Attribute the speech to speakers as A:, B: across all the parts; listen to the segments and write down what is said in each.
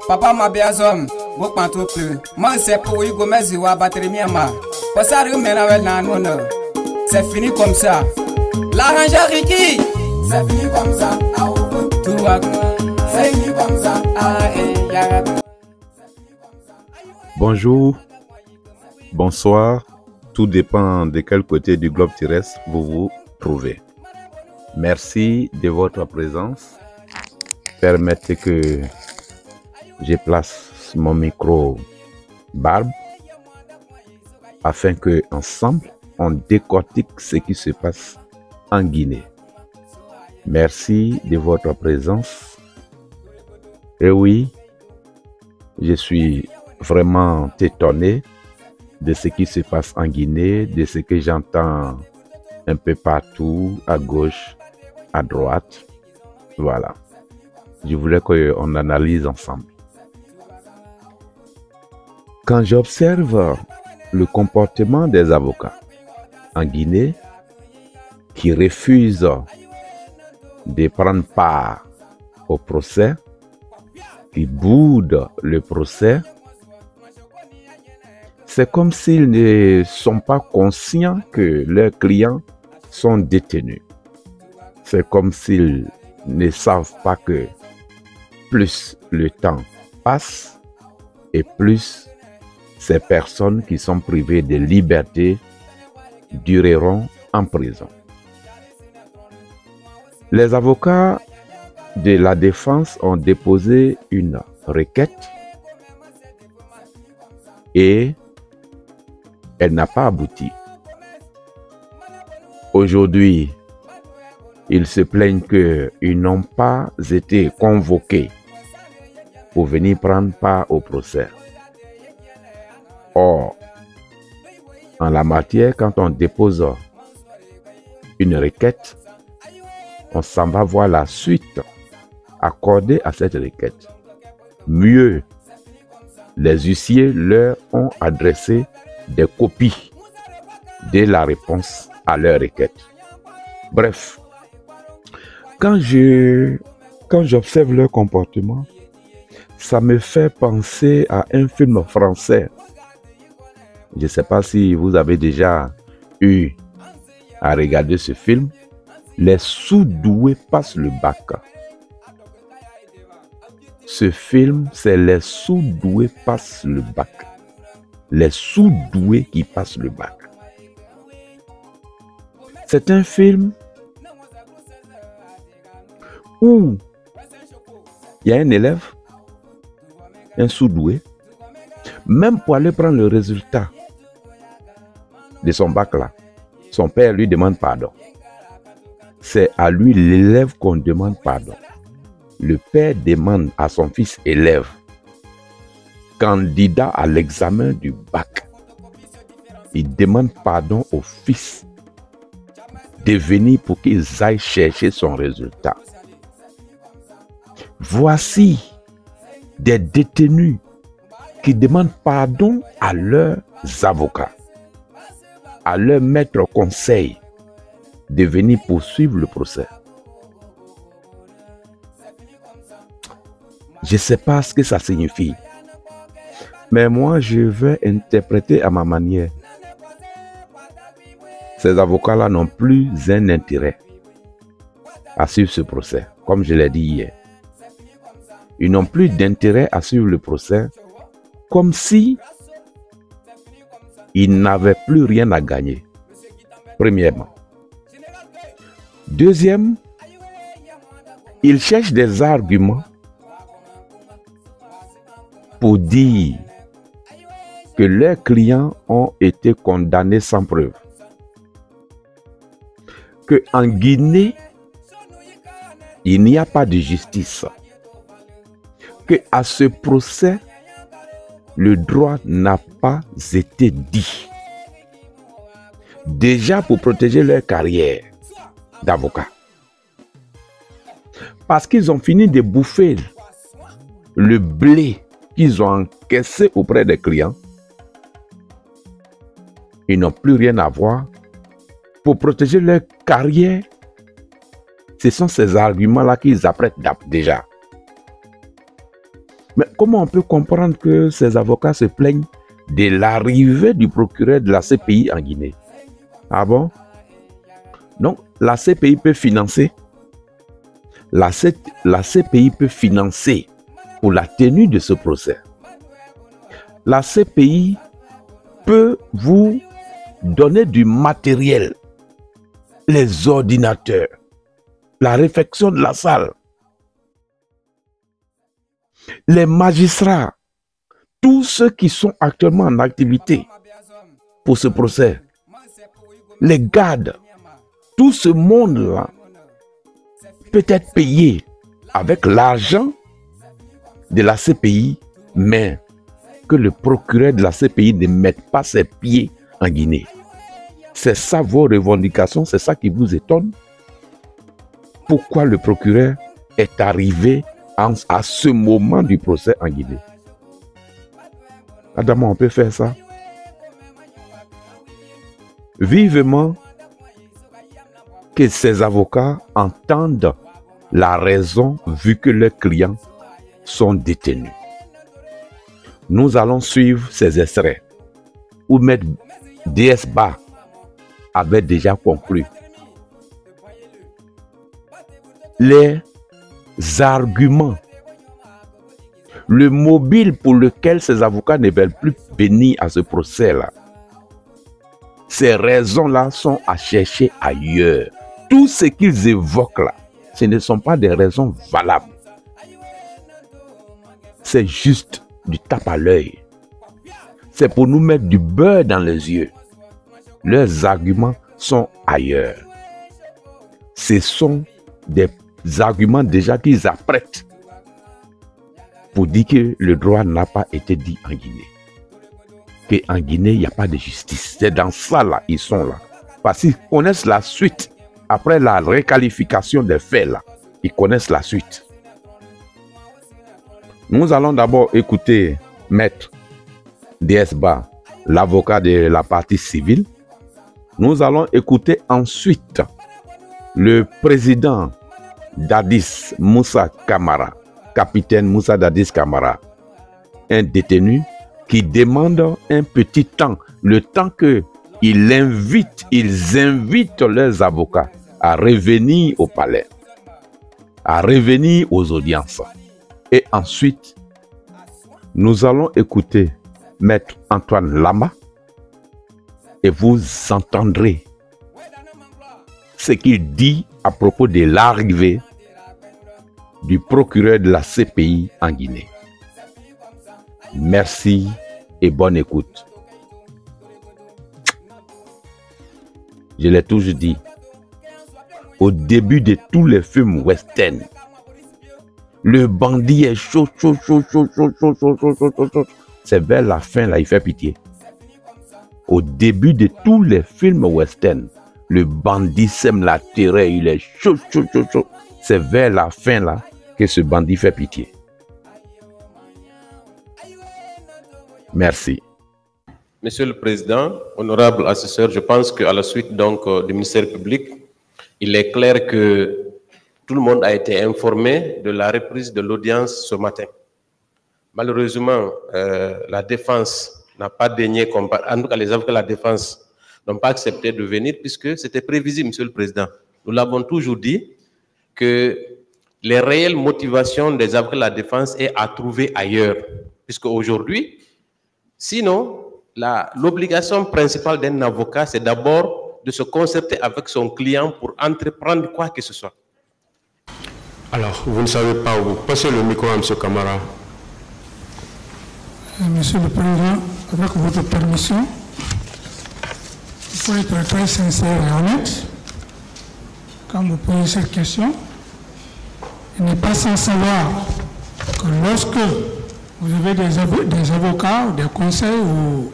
A: Papa m'a bien homme, vous pantou plus. Moi c'est pour y gomez ou abattre miama. Passari menavel nanona. C'est fini comme ça. L'arrangeur Ricky, c'est fini comme ça. Tout va c'est fini comme ça.
B: Bonjour, bonsoir. Tout dépend de quel côté du globe terrestre vous vous trouvez. Merci de votre présence. Permettez que je place mon micro barbe afin que ensemble on décortique ce qui se passe en Guinée. Merci de votre présence. Et oui, je suis vraiment étonné de ce qui se passe en Guinée, de ce que j'entends un peu partout, à gauche, à droite. Voilà. Je voulais qu'on analyse ensemble. Quand j'observe le comportement des avocats en Guinée qui refusent de prendre part au procès, qui boudent le procès, c'est comme s'ils ne sont pas conscients que leurs clients sont détenus. C'est comme s'ils ne savent pas que plus le temps passe et plus ces personnes qui sont privées de liberté dureront en prison. Les avocats de la défense ont déposé une requête et elle n'a pas abouti. Aujourd'hui, ils se plaignent qu'ils n'ont pas été convoqués pour venir prendre part au procès. Or, en la matière, quand on dépose une requête, on s'en va voir la suite accordée à cette requête. Mieux, les huissiers leur ont adressé des copies de la réponse à leur requête. Bref, quand j'observe leur comportement, ça me fait penser à un film français. Je ne sais pas si vous avez déjà eu à regarder ce film. Les sous-doués passent le bac. Ce film, c'est les sous-doués passent le bac. Les sous-doués qui passent le bac. C'est un film où il y a un élève, un sous-doué, même pour aller prendre le résultat de son bac là, son père lui demande pardon. C'est à lui, l'élève, qu'on demande pardon. Le père demande à son fils élève, candidat à l'examen du bac, il demande pardon au fils de venir pour qu'ils aillent chercher son résultat. Voici des détenus qui demandent pardon à leurs avocats, à leur maître conseil de venir poursuivre le procès. Je ne sais pas ce que ça signifie, mais moi je vais interpréter à ma manière. Ces avocats-là n'ont plus un intérêt à suivre ce procès, comme je l'ai dit hier. Ils n'ont plus d'intérêt à suivre le procès, comme si ils n'avaient plus rien à gagner. Premièrement. Deuxième, ils cherchent des arguments pour dire que leurs clients ont été condamnés sans preuve. Qu'en Guinée, il n'y a pas de justice. Qu'à ce procès, le droit n'a pas été dit. Déjà pour protéger leur carrière d'avocat. Parce qu'ils ont fini de bouffer le blé qu'ils ont encaissé auprès des clients. Ils n'ont plus rien à voir. Pour protéger leur carrière, ce sont ces arguments-là qu'ils apprêtent déjà. Mais comment on peut comprendre que ces avocats se plaignent de l'arrivée du procureur de la CPI en Guinée? Ah bon? Donc, la CPI peut financer. La CPI peut financer pour la tenue de ce procès. La CPI peut vous donner du matériel, les ordinateurs, la réfection de la salle, les magistrats, tous ceux qui sont actuellement en activité pour ce procès, les gardes, tout ce monde-là peut être payé avec l'argent de la CPI, mais que le procureur de la CPI ne mette pas ses pieds en Guinée. C'est ça vos revendications, c'est ça qui vous étonne. Pourquoi le procureur est arrivé à ce moment du procès en Guinée? Adama, on peut faire ça? Vivement que ces avocats entendent la raison vu que leurs clients sont détenus. Nous allons suivre ces extraits où Maître DSBA avait déjà conclu. Les arguments, le mobile pour lequel ces avocats ne veulent plus venir à ce procès-là, ces raisons-là sont à chercher ailleurs. Tout ce qu'ils évoquent là, ce ne sont pas des raisons valables. C'est juste du tape à l'œil. C'est pour nous mettre du beurre dans les yeux. Leurs arguments sont ailleurs. Ce sont des arguments déjà qu'ils apprêtent pour dire que le droit n'a pas été dit en Guinée. Qu'en Guinée, il n'y a pas de justice. C'est dans ça là, ils sont là. Parce qu'ils connaissent la suite. Après la réqualification des faits là, ils connaissent la suite. Nous allons d'abord écouter Maître DSBA, l'avocat de la partie civile. Nous allons écouter ensuite le président Dadis Moussa Camara, capitaine Moussa Dadis Camara, un détenu qui demande un petit temps, le temps qu'ils invitent leurs avocats à revenir au palais, à revenir aux audiences. Et ensuite, nous allons écouter Maître Antoine Lama et vous entendrez ce qu'il dit à propos de l'arrivée du procureur de la CPI en Guinée. Merci et bonne écoute. Je l'ai toujours dit, au début de tous les films western, le bandit est chaud. C'est vers la fin, là, il fait pitié. Au début de tous les films western, le bandit sème la terreur, il est chaud. C'est vers la fin, là, que ce bandit fait pitié. Merci.
C: Monsieur le Président, honorable assesseur, je pense qu'à la suite donc du ministère public, il est clair que tout le monde a été informé de la reprise de l'audience ce matin. Malheureusement, la défense n'a pas daigné comparer. En tout cas, les avocats de la défense n'ont pas accepté de venir puisque c'était prévisible, Monsieur le Président. Nous l'avons toujours dit que les réelles motivations des avocats de la défense est à trouver ailleurs. Puisque aujourd'hui, sinon, l'obligation principale d'un avocat, c'est d'abord de se concerter avec son client pour entreprendre quoi que ce soit.
D: Alors, vous ne savez pas où. Passez le micro à M. Camara.
E: Monsieur le Président, avec votre permission, il faut être très sincère et honnête. Quand vous posez cette question, il n'est pas sans savoir que lorsque vous avez des avocats ou des conseils ou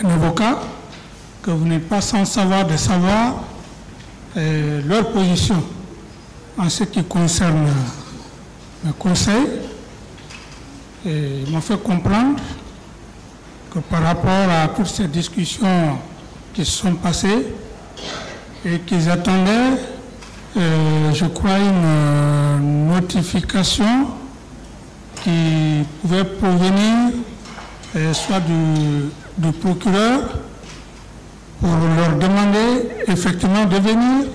E: un avocat, que vous n'êtes pas sans savoir leur position en ce qui concerne mes conseils. Et ils m'ont fait comprendre que par rapport à toutes ces discussions qui se sont passées et qu'ils attendaient, je crois, une notification qui pouvaient provenir soit du procureur pour leur demander effectivement de venir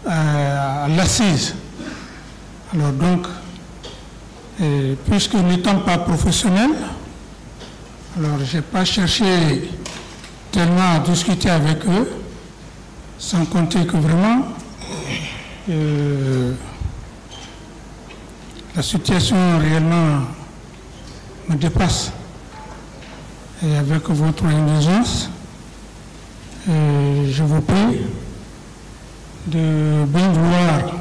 E: à l'assise. Alors donc, puisque n'étant pas professionnel, alors je n'ai pas cherché tellement à discuter avec eux, sans compter que vraiment la situation réellement me dépasse. Et avec votre indulgence, je vous prie de bien vouloir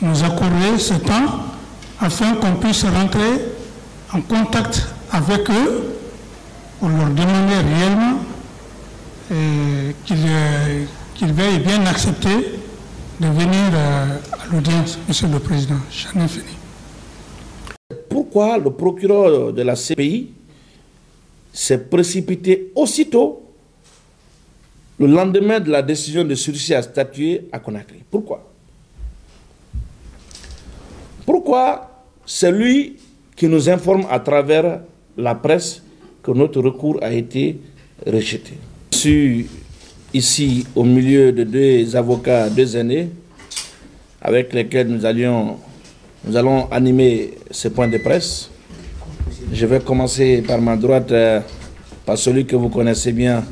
E: nous accorder ce temps afin qu'on puisse rentrer en contact avec eux pour leur demander réellement qu'ils veuillent bien accepter de venir à l'audience, Monsieur le Président. J'en ai fini.
F: Pourquoi le procureur de la CPI s'est précipité aussitôt le lendemain de la décision de sursis à statuer à Conakry? Pourquoi? Pourquoi c'est lui qui nous informe à travers la presse que notre recours a été rejeté? Je suis ici au milieu de deux avocats, deux aînés, avec lesquels nous allons animer ce point de presse. Je vais commencer par ma droite, par celui que vous connaissez bien.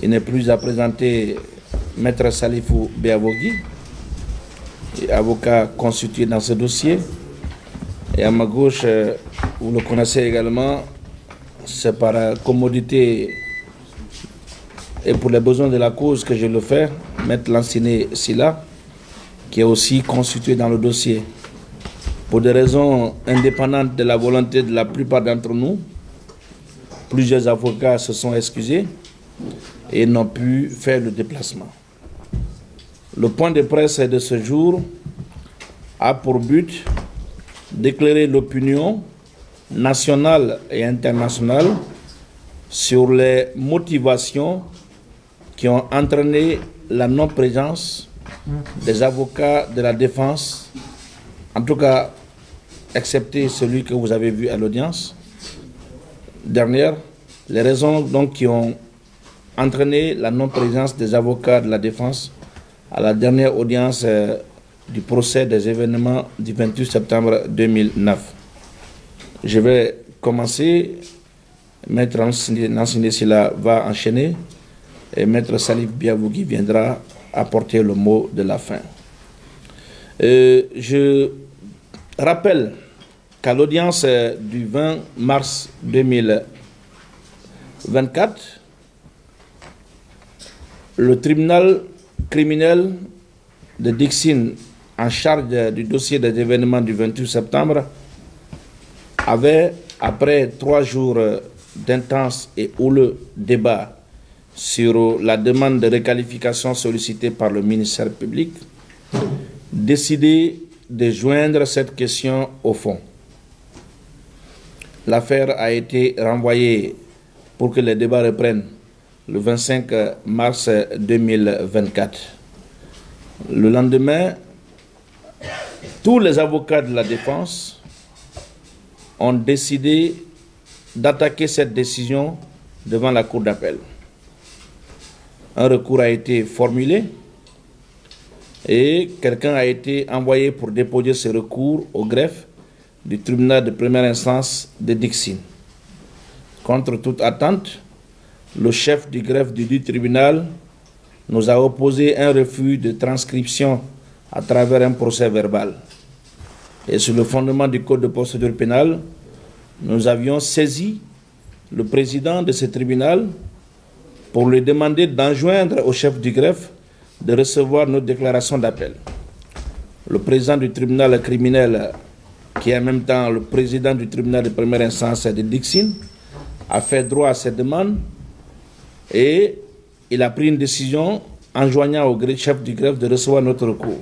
F: Il n'est plus à présenter, Maître Salifou Béavogui, avocat constitué dans ce dossier. Et à ma gauche, vous le connaissez également, c'est par commodité et pour les besoins de la cause que je le fais, Maître Lanciné Silla, qui est aussi constitué dans le dossier. Pour des raisons indépendantes de la volonté de la plupart d'entre nous, plusieurs avocats se sont excusés et n'ont pu faire le déplacement. Le point de presse de ce jour a pour but d'éclairer l'opinion nationale et internationale sur les motivations qui ont entraîné la non-présence des avocats de la défense, en tout cas, excepté celui que vous avez vu à l'audience dernière, les raisons donc qui ont entraîné la non-présence des avocats de la défense à la dernière audience du procès des événements du 28 septembre 2009. Je vais commencer, Maître Lanciné Silla va enchaîner et Maître Salif Béavogui viendra apporter le mot de la fin. Je rappelle qu'à l'audience du 20 mars 2024, le tribunal criminel de Dixine en charge du dossier des événements du 28 septembre avait, après 3 jours d'intenses et houleux débats sur la demande de requalification sollicitée par le ministère public, décidé de joindre cette question au fond. L'affaire a été renvoyée pour que les débats reprennent le 25 mars 2024. Le lendemain, tous les avocats de la défense ont décidé d'attaquer cette décision devant la Cour d'appel. Un recours a été formulé et quelqu'un a été envoyé pour déposer ce recours au greffe du tribunal de première instance de Dixine. Contre toute attente, le chef du greffe du tribunal nous a opposé un refus de transcription à travers un procès verbal. Et sur le fondement du Code de procédure pénale, nous avions saisi le président de ce tribunal pour lui demander d'enjoindre au chef du greffe de recevoir notre déclaration d'appel. Le président du tribunal criminel, qui est en même temps le président du tribunal de première instance de Dixine, a fait droit à cette demande et il a pris une décision enjoignant au chef du greffe de recevoir notre recours.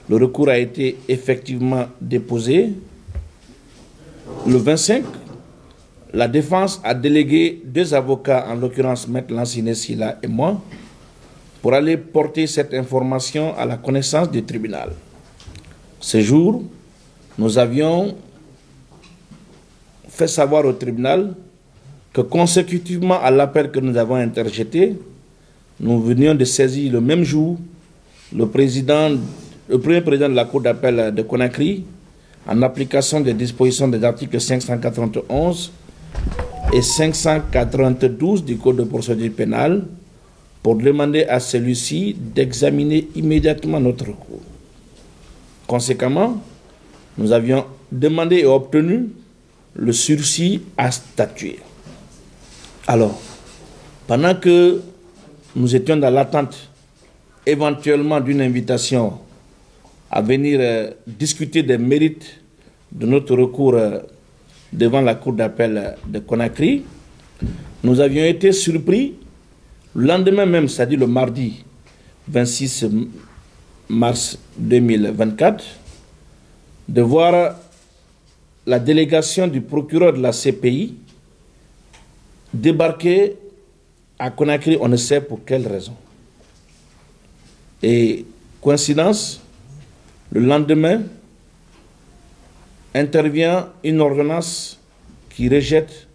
F: Le recours a été effectivement déposé. Le 25, la défense a délégué 2 avocats, en l'occurrence Maître Lanciné Silla et moi, pour aller porter cette information à la connaissance du tribunal. Ce jour, nous avions fait savoir au tribunal que consécutivement à l'appel que nous avons interjeté, nous venions de saisir le même jour le premier président de la Cour d'appel de Conakry, en application des dispositions des articles 591 et 592 du Code de procédure pénale, pour demander à celui-ci d'examiner immédiatement notre recours. Conséquemment, nous avions demandé et obtenu le sursis à statuer. Alors, pendant que nous étions dans l'attente éventuellement d'une invitation à venir discuter des mérites de notre recours devant la Cour d'appel de Conakry, nous avions été surpris le lendemain même, c'est-à-dire le mardi 26 mars 2024, de voir la délégation du procureur de la CPI débarquer à Conakry, on ne sait pour quelle raison. Et coïncidence, le lendemain, intervient une ordonnance qui rejette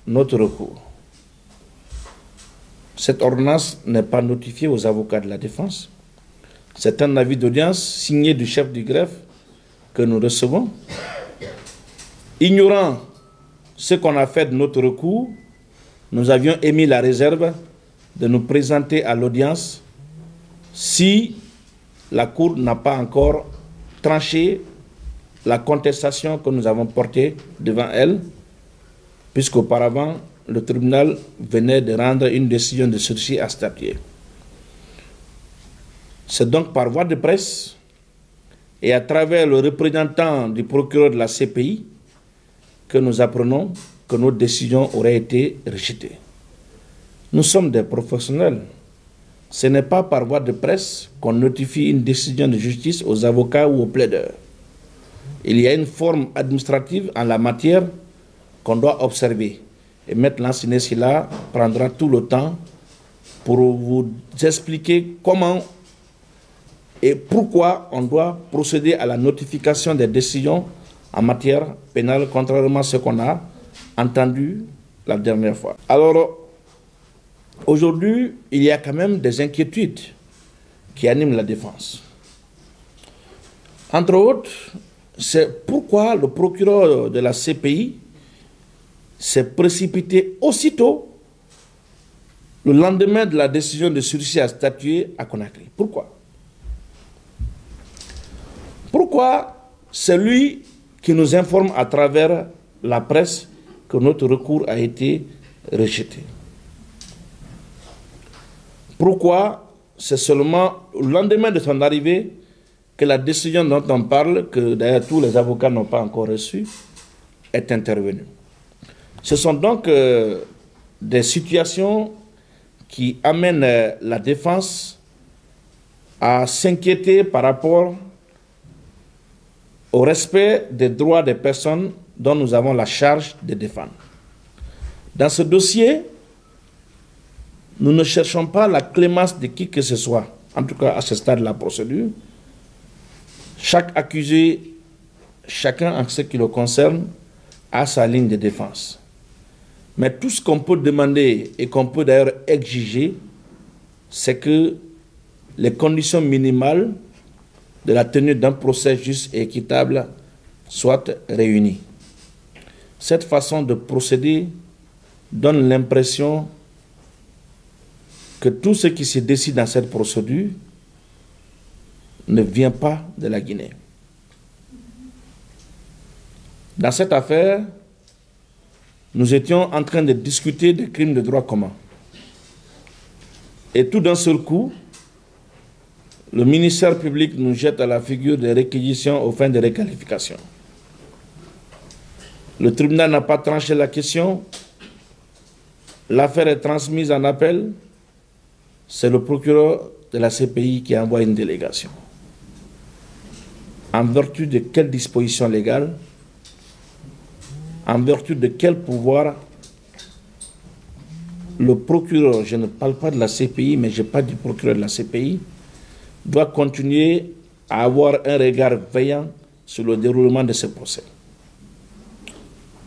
F: notre recours. Cette ordonnance n'est pas notifiée aux avocats de la défense. C'est un avis d'audience signé du chef du greffe que nous recevons. Ignorant ce qu'on a fait de notre recours, nous avions émis la réserve de nous présenter à l'audience si la Cour n'a pas encore tranché la contestation que nous avons portée devant elle, puisqu'auparavant, le tribunal venait de rendre une décision de sursis à statuer. C'est donc par voie de presse et à travers le représentant du procureur de la CPI que nous apprenons que notre décision aurait été rejetée. Nous sommes des professionnels. Ce n'est pas par voie de presse qu'on notifie une décision de justice aux avocats ou aux plaideurs. Il y a une forme administrative en la matière qu'on doit observer. Et Maître Lansiné Sylla prendra tout le temps pour vous expliquer comment et pourquoi on doit procéder à la notification des décisions en matière pénale, contrairement à ce qu'on a entendu la dernière fois. Alors, aujourd'hui, il y a quand même des inquiétudes qui animent la défense. Entre autres, c'est pourquoi le procureur de la CPI s'est précipité aussitôt le lendemain de la décision de sursis à statuer à Conakry. Pourquoi? Pourquoi c'est lui qui nous informe à travers la presse que notre recours a été rejeté? Pourquoi c'est seulement le lendemain de son arrivée que la décision dont on parle, que d'ailleurs tous les avocats n'ont pas encore reçue, est intervenue? Ce sont donc des situations qui amènent la défense à s'inquiéter par rapport au respect des droits des personnes dont nous avons la charge de défendre. Dans ce dossier, nous ne cherchons pas la clémence de qui que ce soit, en tout cas à ce stade de la procédure. Chaque accusé, chacun en ce qui le concerne, a sa ligne de défense. Mais tout ce qu'on peut demander et qu'on peut d'ailleurs exiger, c'est que les conditions minimales de la tenue d'un procès juste et équitable soient réunies. Cette façon de procéder donne l'impression que tout ce qui se décide dans cette procédure ne vient pas de la Guinée. Dans cette affaire, nous étions en train de discuter des crimes de droit commun. Et tout d'un seul coup, le ministère public nous jette à la figure des réquisitions aux fins de réqualification. Le tribunal n'a pas tranché la question. L'affaire est transmise en appel. C'est le procureur de la CPI qui envoie une délégation. En vertu de quelle disposition légale, en vertu de quel pouvoir le procureur, je ne parle pas de la CPI, mais je parle du procureur de la CPI, doit continuer à avoir un regard veillant sur le déroulement de ce procès.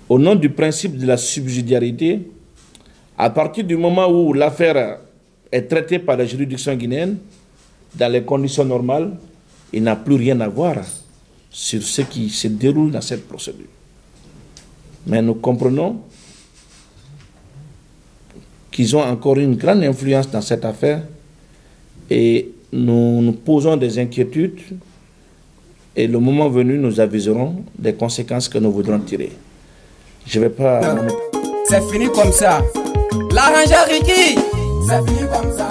F: Au nom du principe de la subsidiarité, à partir du moment où l'affaire est traitée par la juridiction guinéenne, dans les conditions normales, il n'a plus rien à voir sur ce qui se déroule dans cette procédure. Mais nous comprenons qu'ils ont encore une grande influence dans cette affaire et nous nous posons des inquiétudes et le moment venu, nous aviserons des conséquences que nous voudrons tirer. Je ne vais pas...
A: C'est fini comme ça. L'arrangeur Ricky, c'est fini comme ça.